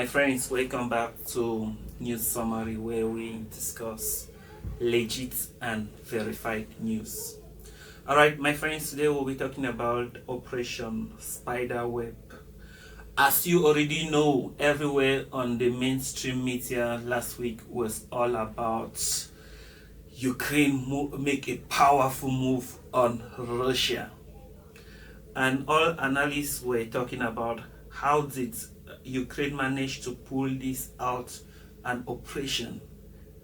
My friends, welcome back to News Summary where we discuss legit and verified news. Alright, my friends, today we'll be talking about Operation Spiderweb. As you already know, everywhere on the mainstream media last week was all about Ukraine make a powerful move on Russia. And all analysts were talking about how did Ukraine manage to pull this out, an operation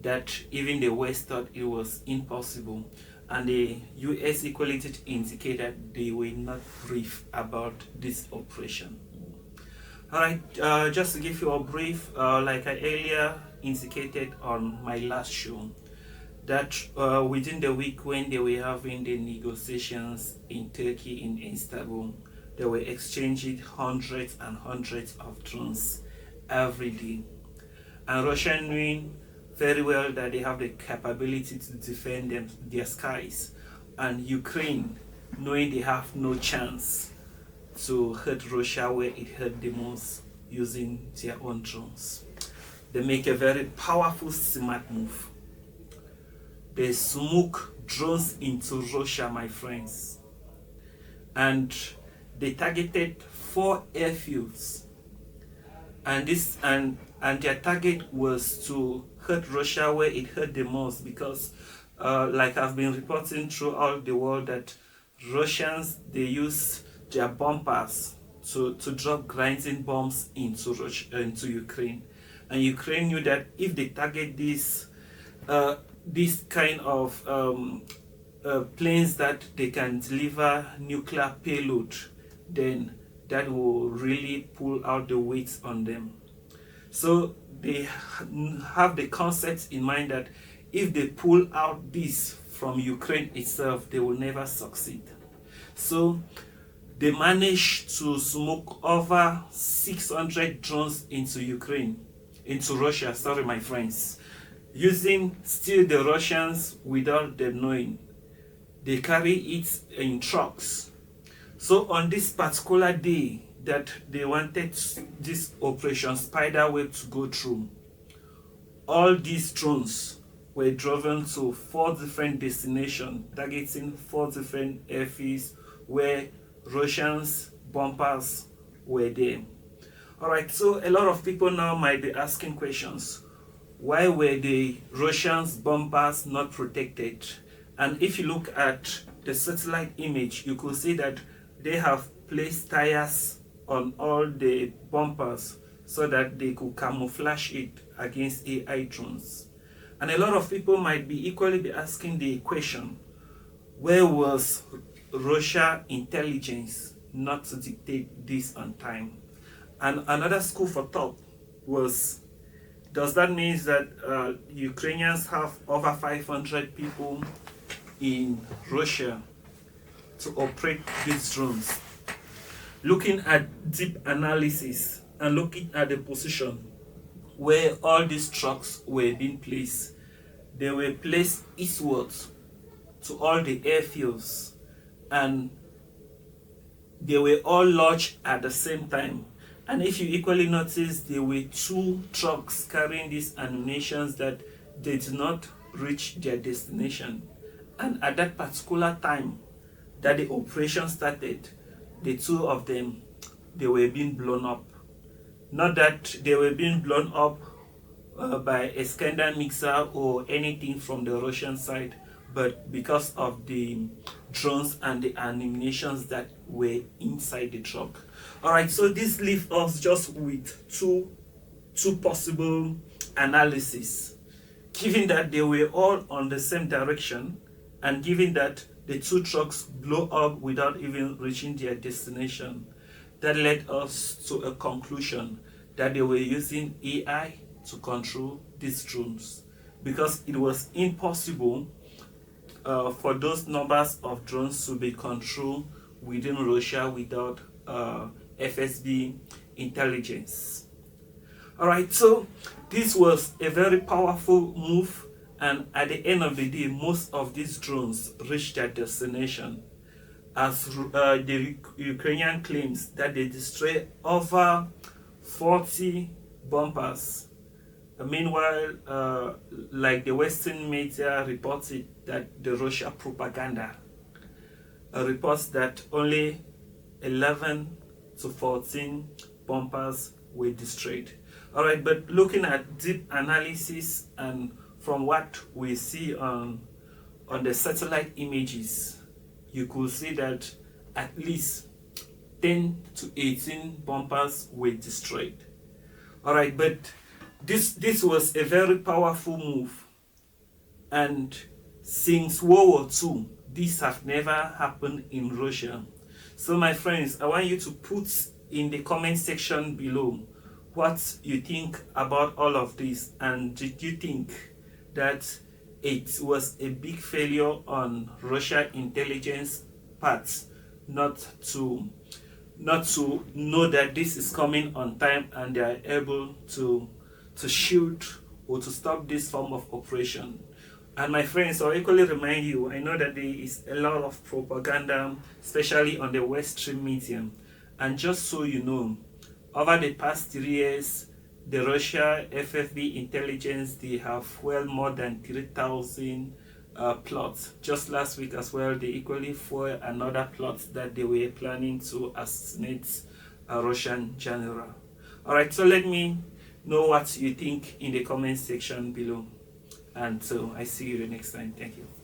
that even the West thought it was impossible, and the US equally indicated they were not brief about this operation. Alright, just to give you a brief, like I earlier indicated on my last show, that within the week when they were having the negotiations in Turkey, in Istanbul, they were exchanging hundreds and hundreds of drones every day. And Russia knowing very well that they have the capability to defend their skies, and Ukraine knowing they have no chance to hurt Russia where it hurt the most using their own drones. They make a very powerful smart move. They smoke drones into Russia, my friends. And they targeted 4 airfields. And their target was to hurt Russia where it hurt the most, because like I've been reporting throughout the world, that Russians, they use their bombers to drop grinding bombs into Ukraine. And Ukraine knew that if they target this kind of planes that they can deliver nuclear payload, then that will really pull out the weight on them. So they have the concept in mind that if they pull out this from Ukraine itself, they will never succeed. So they managed to smoke over 600 drones into Russia, sorry my friends, using still the Russians without them knowing. They carry it in trucks. So on this particular day that they wanted this Operation Spiderweb to go through, all these drones were driven to 4 different destinations, targeting 4 different airfields where Russians bombers were there. Alright, so a lot of people now might be asking questions. Why were the Russians bombers not protected? And if you look at the satellite image, you could see that they have placed tires on all the bumpers so that they could camouflage it against AI drones. And a lot of people might be equally asking the question, where was Russia intelligence not to dictate this on time? And another school for thought was, does that mean that Ukrainians have over 500 people in Russia to operate these drones? Looking at deep analysis and looking at the position where all these trucks were being placed, they were placed eastwards to all the airfields, and they were all lodged at the same time. And if you equally notice, there were 2 trucks carrying these ammunitions that they did not reach their destination. And at that particular time that the operation started, the 2 of them, they were being blown up. Not that they were being blown up by a Iskander mixer or anything from the Russian side, but because of the drones and the ammunitions that were inside the truck. Alright, so this leaves us just with two possible analyses. Given that they were all on the same direction, and given that the 2 trucks blew up without even reaching their destination, that led us to a conclusion that they were using AI to control these drones, because it was impossible for those numbers of drones to be controlled within Russia without FSB intelligence. Alright, so this was a very powerful move, and at the end of the day, most of these drones reached their destination, as the Ukrainian claims that they destroyed over 40 bumpers. Meanwhile, like the Western media reported that the Russia propaganda reports that only 11 to 14 bumpers were destroyed. All right, but looking at deep analysis and from what we see on the satellite images, you could see that at least 10 to 18 bumpers were destroyed. All right, but this was a very powerful move, and since World War II, this have never happened in Russia. So my friends, I want you to put in the comment section below what you think about all of this, and did you think that it was a big failure on Russia intelligence part not to know that this is coming on time and they are able to shield or to stop this form of operation? And my friends, I'll equally remind you, I know that there is a lot of propaganda, especially on the Western media. And just so you know, over the past 3 years, the Russia FFB intelligence, they have well more than 3,000 plots. Just last week as well, they equally foiled another plot that they were planning to assassinate a Russian general. Alright, so let me know what you think in the comment section below. And so I see you the next time. Thank you.